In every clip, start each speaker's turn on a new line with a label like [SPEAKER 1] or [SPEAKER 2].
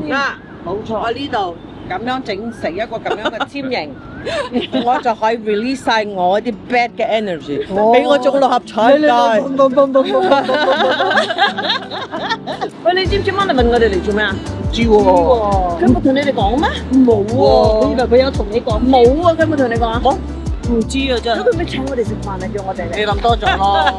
[SPEAKER 1] 冇錯。我呢度咁樣整成一個咁樣嘅尖形，我就可以 release 晒我啲 bad 嘅 energy， 俾我中六合彩㗎。喂，你知唔知媽？你問我哋嚟做咩啊？唔知喎。佢冇同你哋講咩？冇喎。我以為佢有同你講。冇啊，佢冇同你講。冇。唔知啊真。咁佢咪請我哋食飯啊？叫我哋嚟。你諗多咗咯。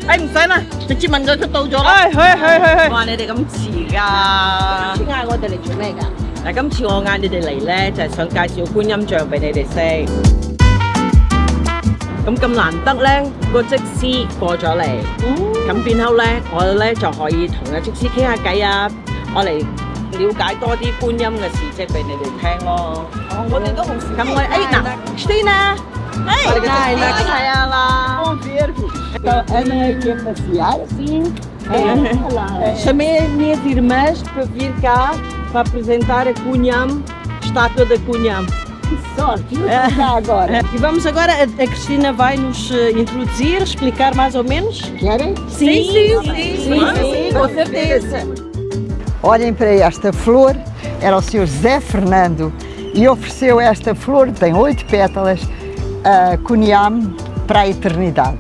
[SPEAKER 1] 哎，唔使啦，直接問佢出到咗啦。去。哇，你哋咁遲㗎？今次嗌我哋嚟做咩㗎？嗱，今次我嗌你哋嚟咧，就係想介紹觀音像俾你哋識。咁難得咧，個則師過咗嚟，咁然後咧，我咧就可以同個則師傾下偈啊，我嚟了解多啲觀音嘅事蹟俾你哋聽咯。我哋都好。咁我嗱 ，Stina， 係啊啦。
[SPEAKER 2] Então, Ana quer passear, sim.
[SPEAKER 1] Chamei minhas irmãs para vir cá para apresentar a Guanyin, estátua da Guanyin.
[SPEAKER 2] Que sorte, vamos cá agora.
[SPEAKER 1] E vamos agora, a Cristina vai nos introduzir, explicar mais ou menos?
[SPEAKER 2] Querem?
[SPEAKER 1] Sim, com certeza.
[SPEAKER 2] Olhem para esta flor, era o Sr. José Fernando e ofereceu esta flor, tem 8 pétalas, a Guanyin para a eternidade.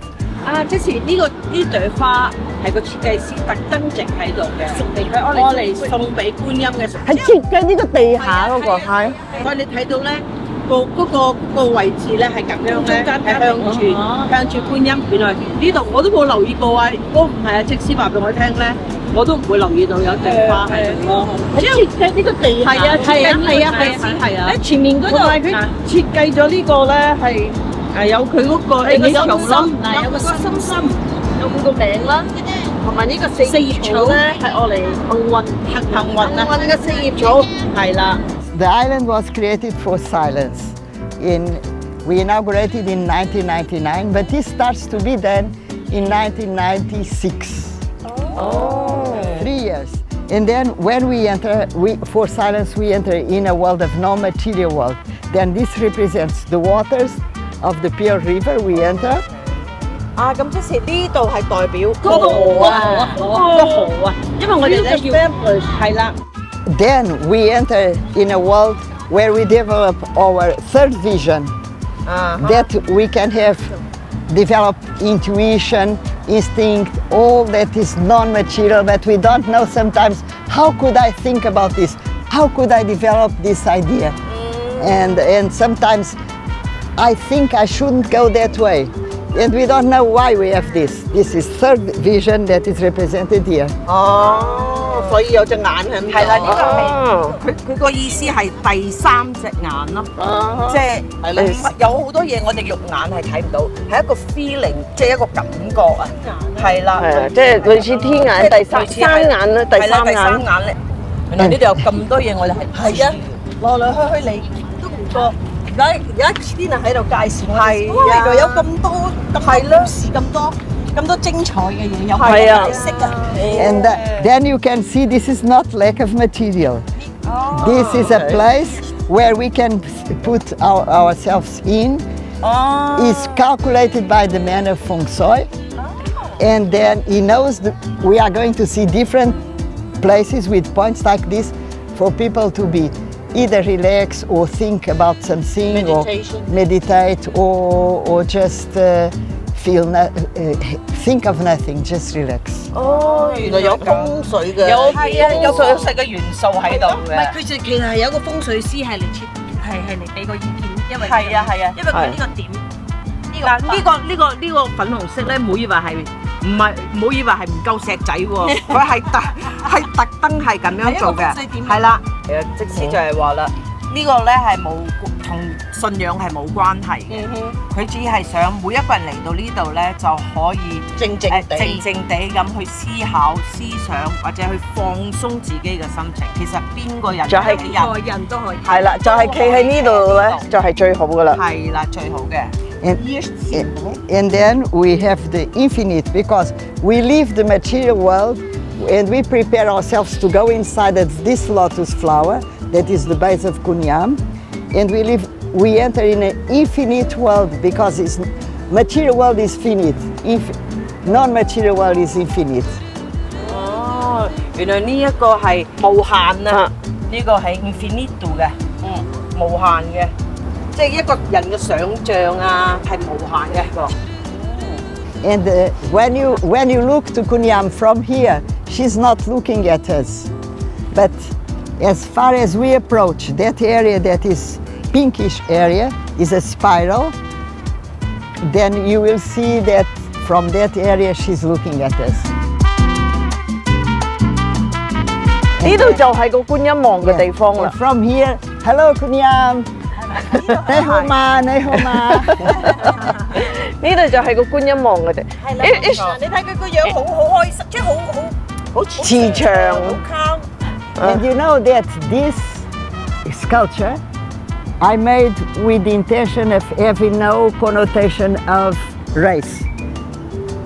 [SPEAKER 1] 即是呢朵花係個設計師特登整喺度嘅，我嚟送俾觀音嘅。
[SPEAKER 2] 係設計呢個地下嗰個係。
[SPEAKER 1] 所以你睇到咧，個位置咧係咁樣咧，係向住觀音。原來呢度我都冇留意過啊！如果唔係則師話俾我聽咧，我都唔會留意到有朵花喺度咯。設計呢個地下係啊，喺前面嗰度佢設計咗呢個咧係。有佢嗰個有個心，有個心，有佢個名啦，同埋呢個四葉草咧係我嚟幸運嘅四葉草，係啦。
[SPEAKER 2] The island was created for silence. We inaugurated in 1999, but this starts to be done in 1996.
[SPEAKER 1] Oh.
[SPEAKER 2] 3 years. And then when we enter, for silence, we enter in a world of no material world. Then this represents the waters of the Pure River we enter.
[SPEAKER 1] 咁即是呢度係代表個河啊，因為我哋咧要係啦。
[SPEAKER 2] Then we enter in a world where we develop our third vision, that we can develop intuition, instinct, all that is non-material that we don't know sometimes. How could I think about this? How could I develop this idea? And sometimes I think I shouldn't go that way. And we don't know why we have this. This is third vision that is represented here.
[SPEAKER 1] 所以有隻眼喺度。係啦，呢個係佢個意思係第三隻眼咯。即係有好多嘢我哋肉眼係睇唔到，係一個 feeling， 即係一個感覺啊。係啦，
[SPEAKER 3] 即係類似天眼、第三眼啦，第三
[SPEAKER 1] 眼咧。原來呢度有咁多嘢，我哋係啊，來來去去你都唔覺。而家 Christina 喺度介紹我哋，原來有咁多故事，咁多精彩嘅嘢，有解釋啊。
[SPEAKER 2] And then you can see this is not lack of material. This is a place where we can put ourselves in. It's calculated by the man of Feng Shui. And then he knows that we are going to see different places with points like this for people to be either relax or think about something, or meditate, or just think of nothing, just relax.
[SPEAKER 1] 原來有風水嘅，有風水嘅元素喺度嘅。唔係，佢其實係有個風水師係嚟嚟俾個意見，因為係啊，因為佢呢個點，呢個粉紅色咧，唔好以為係唔夠石仔喎，佢係特登係咁樣做嘅，係啦。即使就係話啦，呢個咧係冇同信仰係冇關係嘅，佢只係想每一個人嚟到呢度咧就可以靜靜地咁去思考、思想或者去放鬆自己嘅心情。其實邊個人就係人都可以。係啦，
[SPEAKER 3] 就係企喺呢度咧，就係最好噶啦。
[SPEAKER 1] 係啦，最好嘅。
[SPEAKER 2] And then we have the infinite, because we leave the material world and we prepare ourselves to go inside this lotus flower that is the base of Guanyin, and we enter in an infinite world, because material world is finite, non-material world is infinite.
[SPEAKER 4] 原來呢一個係無限啊！呢個係 infinito 嘅，無限嘅，即係一個人嘅想像啊，係無限嘅。
[SPEAKER 2] And when you look to Guanyin from here, she's not looking at us. But as far as we approach that area that is pinkish area, is a spiral, then you will see that from that area she's looking at us.
[SPEAKER 3] 呢度就係個觀音望嘅地方啦。
[SPEAKER 2] From here, hello Guanyin. 你好嘛，你好嘛。
[SPEAKER 3] 呢度就係個觀音望嘅地。
[SPEAKER 4] 係啦，你睇佢個樣好開心，即係好
[SPEAKER 3] 慈祥。
[SPEAKER 4] 好 calm。And
[SPEAKER 2] you know that this sculpture I made with the intention of having no connotation of race.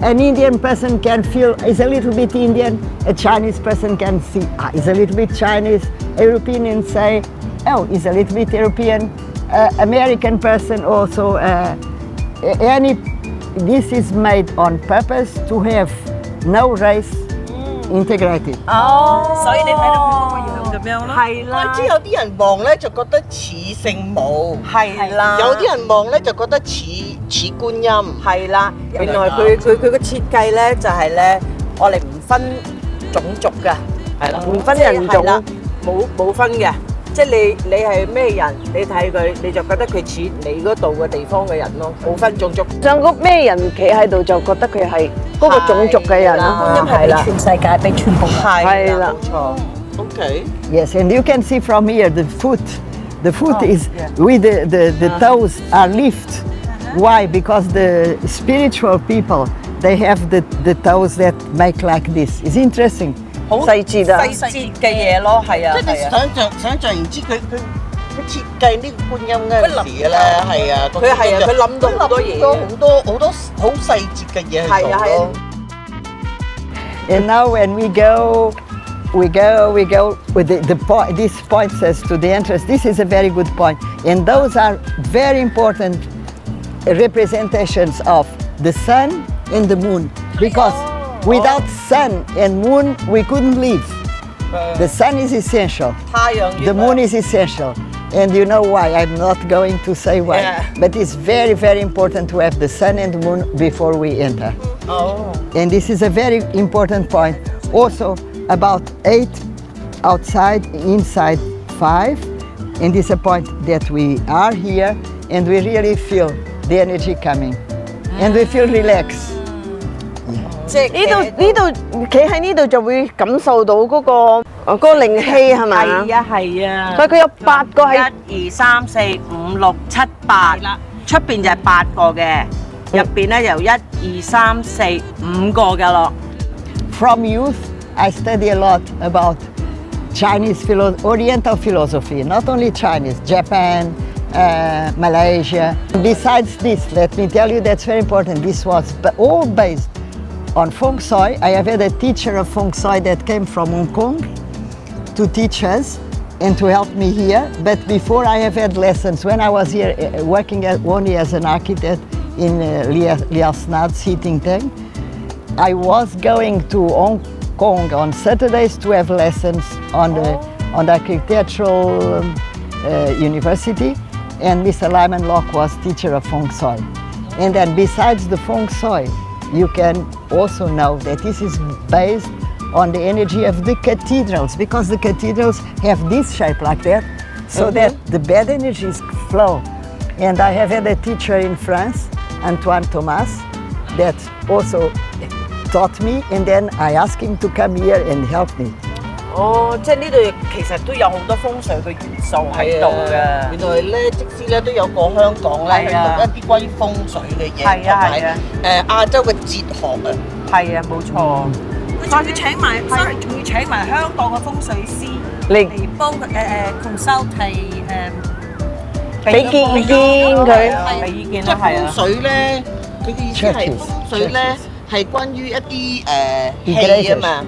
[SPEAKER 2] An Indian person can feel is a little bit Indian, a Chinese person can see is a little bit Chinese, a European and say, oh, is a little bit European, American person also, this is made on purpose to have no race integrated.
[SPEAKER 4] 所以你睇到佢嗰個樣咁樣咯。係啦。
[SPEAKER 5] 我知有啲人望咧就覺得似聖母，
[SPEAKER 4] 係啦。
[SPEAKER 5] 有啲人望咧就覺得似觀音。
[SPEAKER 4] 係啦，原來佢個設計咧就係咧，我哋唔分種族嘅，係啦，唔分人種，冇分嘅。即係你係咩人，你睇佢你就覺得佢似你嗰度嘅地方嘅人咯，冇分種族。
[SPEAKER 3] 上個咩人企喺度就覺得佢係嗰個種族嘅人咯，
[SPEAKER 4] 係啦，全世界俾全部係啦，冇錯。
[SPEAKER 5] Okay.
[SPEAKER 2] Yes, and you can see from here the foot. The foot is with the toes are lift. Why? Because the spiritual people they have the toes that make like this. It's interesting.
[SPEAKER 4] 好細節啊，細節嘅嘢咯，係啊，
[SPEAKER 5] 即係你想像然之佢設計呢個觀音嗰陣時咧，係啊，
[SPEAKER 4] 佢係啊，佢諗到好多嘢，
[SPEAKER 5] 好多好細節嘅嘢喺度咯。
[SPEAKER 2] And now when we go with this points us to the entrance. This is a very good point. And those are very important representations of the sun and the moon. Because without sun and moon, we couldn't live. The sun is essential. The moon is essential. And you know why. I'm not going to say why.
[SPEAKER 5] Yeah.
[SPEAKER 2] But it's very, very important to have the sun and the moon before we enter. And this is a very important point. Also, about 8 outside, inside 5. And this is a point that we are here and we really feel the energy coming. And we feel relaxed.
[SPEAKER 3] 呢度企喺呢度就會感受到嗰個靈氣係咪啊？
[SPEAKER 4] 係啊係啊。
[SPEAKER 3] 佢有8個係
[SPEAKER 4] 1、2、3、4、5、6、7、8，出邊就係8個嘅，入邊咧由1、2、3、4、5個嘅咯。
[SPEAKER 2] From youth, I study a lot about Chinese Oriental philosophy, not only Chinese, Japan, Malaysia. Besides this, let me tell you that's very important. This was all based on Feng Shui. I have had a teacher of Feng Shui that came from Hong Kong to teach us and to help me here. But before I have had lessons, when I was here working only as an architect in Liasnad's heating tank, I was going to Hong Kong on Saturdays to have lessons on the architectural university, and Mr. Lyman Locke was teacher of Feng Shui. And then besides the Feng Shui, you can also know that this is based on the energy of the cathedrals, because the cathedrals have this shape like that, so that the bad energies flow. And I have had a teacher in France, Antoine Thomas, that also taught me, and then I asked him to come here and help me.
[SPEAKER 4] 即係呢度其實都有好多風水嘅元素喺度嘅。
[SPEAKER 5] 原來咧，即師咧都有過香港咧，去讀一啲關於風水嘅嘢，同埋亞洲嘅哲學啊。
[SPEAKER 4] 係啊，冇錯。佢仲要請埋，sorry，仲要請埋香港嘅風水師嚟幫佢consult 係俾意見佢，俾意見啦，係啊。
[SPEAKER 5] 風水咧，佢嘅意思係風水咧係關於一啲氣啊嘛，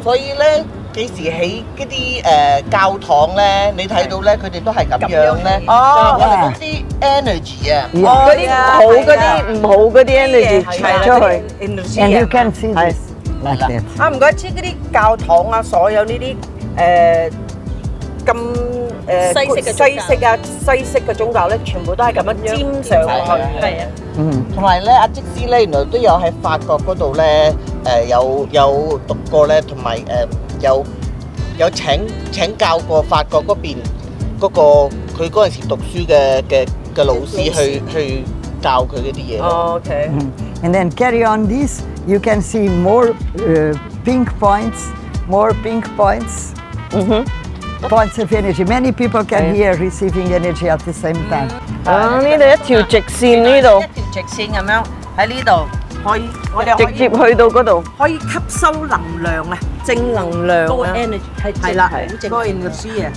[SPEAKER 5] 所以咧。幾時起嗰啲教堂咧？你睇到咧，佢哋都係咁樣咧，就係我哋嗰啲 energy 啊，
[SPEAKER 3] 嗰啲好嗰啲唔好嗰啲 energy 傳出去。
[SPEAKER 2] And you can see this. like that.
[SPEAKER 4] 啊，唔怪之嗰啲教堂啊，所有呢啲咁西式嘅宗教咧，全部都係咁樣尖上去。係啊，
[SPEAKER 5] 同埋咧，阿即師咧，原來都有喺法國嗰度咧，有讀過咧，同埋有請教過法國嗰邊嗰個佢嗰陣時讀書嘅老師去教佢嗰啲嘢。
[SPEAKER 4] OK。
[SPEAKER 2] And then carry on this, you can see more pink points, more pink points. Points of energy. Many people can hear receiving energy at the same time.
[SPEAKER 3] 啊，呢度一條直線呢度，
[SPEAKER 4] 一條直線咁樣喺呢度，我哋
[SPEAKER 3] 直接去到嗰度。
[SPEAKER 4] 可以吸收能量啊，正能量啊，
[SPEAKER 1] energy
[SPEAKER 4] 係啦，嗰個 energy 啊。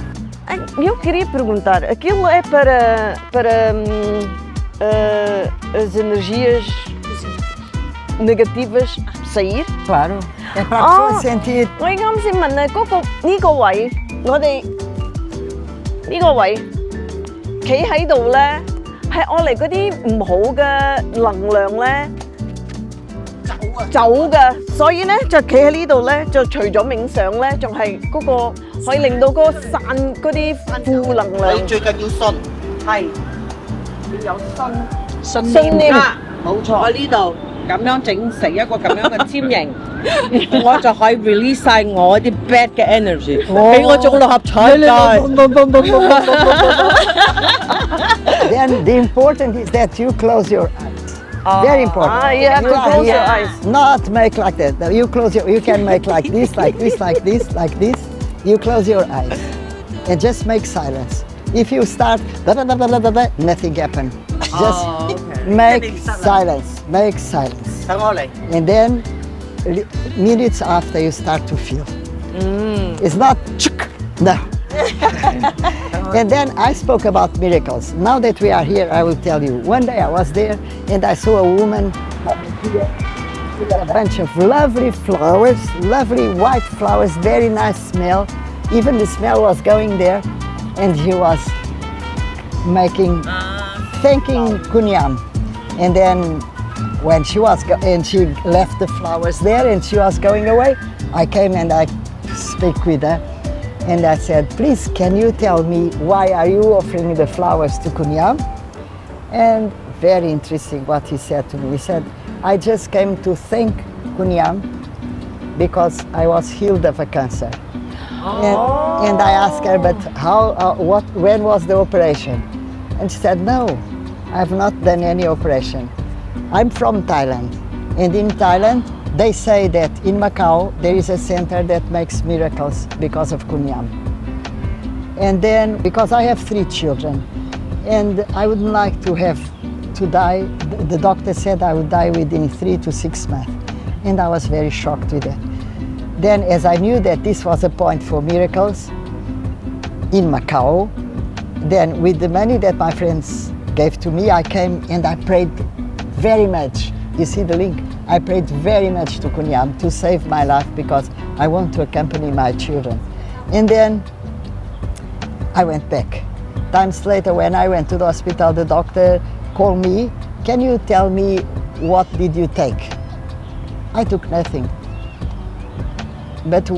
[SPEAKER 3] Eu queria perguntar, aquilo é para as energias negativas sair?
[SPEAKER 2] Claro. É para a pessoa sentir.
[SPEAKER 3] 我啱先問啊，呢個位，我哋呢個位企喺度咧，係愛嚟嗰啲唔好嘅能量咧走嘅，所以咧就企喺呢度咧，就除咗冥想咧，仲係嗰個可以令到嗰個散嗰啲負能量。
[SPEAKER 5] 你最緊要信，
[SPEAKER 4] 係
[SPEAKER 1] 要有信
[SPEAKER 3] 信念
[SPEAKER 1] 啊，冇錯。我呢度咁樣整成一個咁樣嘅尖形，我就可以 release 晒我啲 bad 嘅 energy，俾我中六合彩啦。
[SPEAKER 2] Then the important is that you close your eyes. Very important.
[SPEAKER 3] You have to
[SPEAKER 2] are
[SPEAKER 3] close your
[SPEAKER 2] here,
[SPEAKER 3] eyes.
[SPEAKER 2] Not make like that. No, you close you can make like this, like this, like this, like this. You close your eyes and just make silence. If you start, nothing happens. Just make silence. Make silence.
[SPEAKER 4] 等我嚟。
[SPEAKER 2] And then minutes after you start to feel. It's not no. And then I spoke about miracles. Now that we are here, I will tell you. One day I was there and I saw a woman with a bunch of lovely flowers, lovely white flowers, very nice smell. Even the smell was going there, and she was thanking Guanyin. And then when she she left the flowers there and she was going away, I came and I speak with her. And I said, please, can you tell me why are you offering the flowers to Guanyin? And very interesting what he said to me. He said, I just came to thank Guanyin because I was healed of a cancer. And I asked her, but when was the operation? And she said, no, I've not done any operation. I'm from Thailand. And in Thailand, they say that in Macau, there is a center that makes miracles because of Guanyin. And then, because I have 3 children, and I wouldn't like to die, the doctor said I would die within 3 to 6 months. And I was very shocked with that. Then, as I knew that this was a point for miracles in Macau, then with the money that my friends gave to me, I came and I prayed very much. You see the link? I prayed very much to Guanyin to save my life because I want to accompany my children. And then I went back. Times later, when I went to the hospital, the doctor called me, can you tell me what did you take? I took nothing. But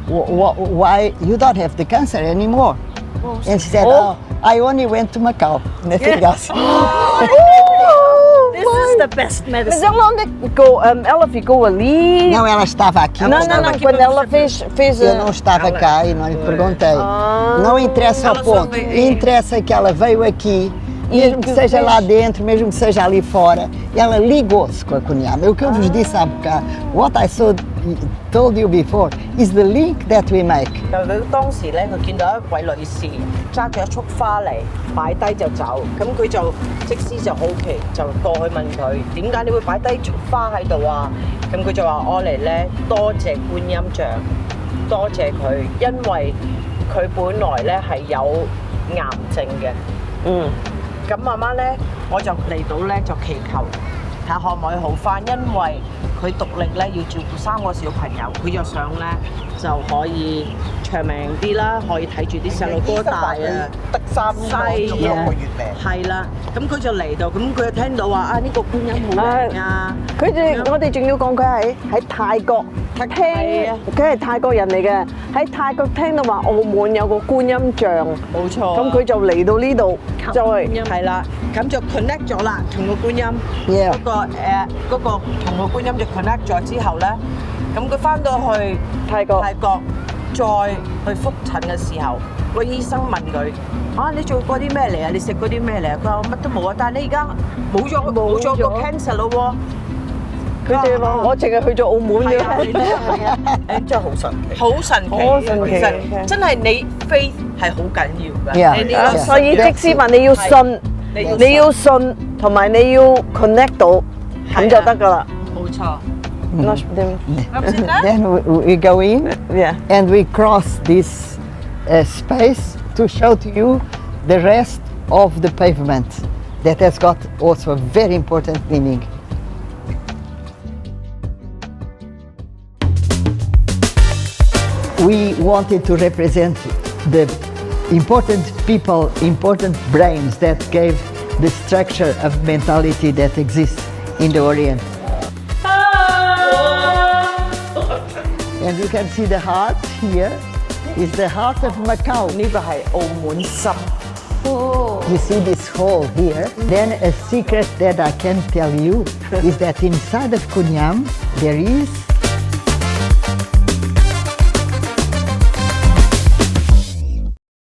[SPEAKER 2] why you don't have the cancer anymore? And she said, oh, I only went to Macau, nothing else.
[SPEAKER 1] This is the best
[SPEAKER 3] Mas
[SPEAKER 1] medicine.
[SPEAKER 3] ela ficou ali.
[SPEAKER 2] Não, ela estava aqui.
[SPEAKER 3] Não, quando ela fez
[SPEAKER 2] Eu não estava cá e não lhe perguntei. Não interessa o ponto. Interessa que ela veio aqui, mesmo que seja lá dentro, mesmo que seja ali fora, ela ligou-se com a Guanyin. O que eu vos disse há bocado, what I told you before, is the link that we make.
[SPEAKER 4] 佢當時咧，佢見到一位女士揸住一束花嚟擺低就走，咁佢就即師就好奇，就過去問佢點解你會擺低束花喺度啊？咁佢就話我嚟咧多謝觀音像，多謝佢，因為佢本來咧係有癌症嘅。咁慢慢咧，我就嚟到咧就祈求睇下可唔可以好翻，因為佢獨力咧要照顧3個小朋友，佢就想咧就可以長命啲啦，可以睇住啲細路哥大啊，
[SPEAKER 5] 得3個月命。
[SPEAKER 4] 係啦，咁佢就嚟到，咁佢就聽到話啊呢個觀音好靚啊！
[SPEAKER 3] 我哋仲要講佢係喺泰國聽，佢係泰國人嚟嘅，喺泰國聽到話澳門有個觀音像，
[SPEAKER 4] 冇錯。
[SPEAKER 3] 咁佢就嚟到呢度，就
[SPEAKER 4] 係啦，咁就 connect 咗啦，同個觀音。嗰個同個觀音就 connect 咗之後咧，咁佢翻到去泰國再去覆診嘅時候，個醫生問佢：啊，你做過啲咩嚟啊？你食過啲咩嚟啊？佢話乜都冇啊，但係你而家冇咗個 cancer 咯喎。
[SPEAKER 3] 佢哋話我淨係去咗澳門嘅，
[SPEAKER 5] 真係好神奇，
[SPEAKER 4] 好神奇，
[SPEAKER 3] 好神奇，
[SPEAKER 4] 其實真係你 faith 係好緊要㗎。
[SPEAKER 3] 所以即使話你要信，你要信同埋你要 connect 到，咁就得㗎啦。
[SPEAKER 4] 冇錯。
[SPEAKER 2] Then we go in
[SPEAKER 3] Yeah.
[SPEAKER 2] and we cross this space to show to you the rest of the pavement that has got also a very important meaning. We wanted to represent the important people, important brains that gave the structure of mentality that exists in the Orient. And you can see the heart here is the heart of Macau.
[SPEAKER 4] 呢個係澳門心。
[SPEAKER 2] You see this hole here? Then a secret that I can tell you is that inside of Guanyin there is